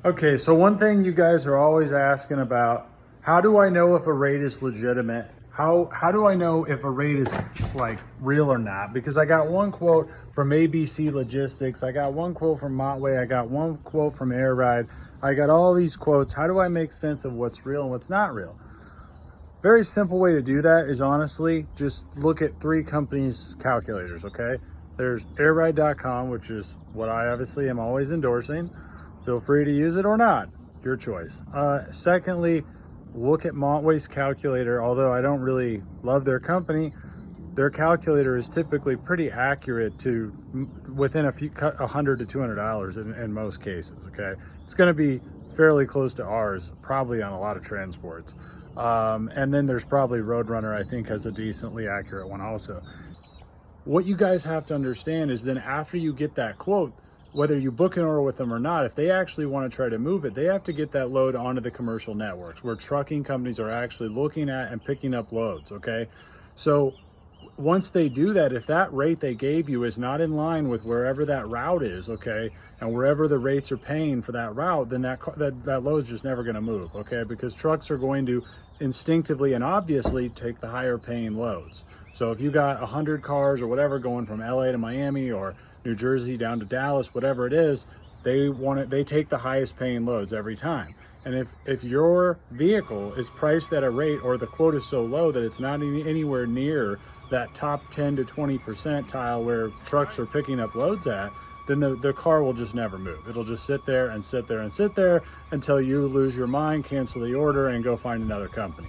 Okay, so one thing you guys are always asking about, how do I know if a rate is legitimate? How do I know if a rate is like real or not? Because I got one quote from ABC Logistics, I got one quote from Montway, I got one quote from Air Ride, I got all these quotes. How do I make sense of what's real and what's not real? Very simple way to do that is honestly just look at three companies' calculators, okay? There's airride.com, which is what I obviously am always endorsing. Feel free to use it or not, your choice. Secondly, look at Montway's calculator. Although I don't really love their company, their calculator is typically pretty accurate to within $100 to $200 in most cases, okay? It's gonna be fairly close to ours, probably on a lot of transports. And then there's probably Roadrunner, I think, has a decently accurate one also. What you guys have to understand is then after you get that quote, whether you book an order with them or not, if they actually want to try to move it, they have to get that load onto the commercial networks where trucking companies are actually looking at and picking up loads, okay? So once they do that, if that rate they gave you is not in line with wherever that route is, okay, and wherever the rates are paying for that route, then that load's just never going to move, okay? Because trucks are going to instinctively and obviously take the higher paying loads. So if you got 100 cars or whatever going from LA to Miami or New Jersey down to Dallas, whatever it is, they take the highest paying loads every time. And if your vehicle is priced at a rate or the quote is so low that it's not anywhere near that top 10 to 20 percentile where trucks are picking up loads at, then the car will just never move. It'll just sit there and sit there and sit there until you lose your mind, cancel the order, and go find another company.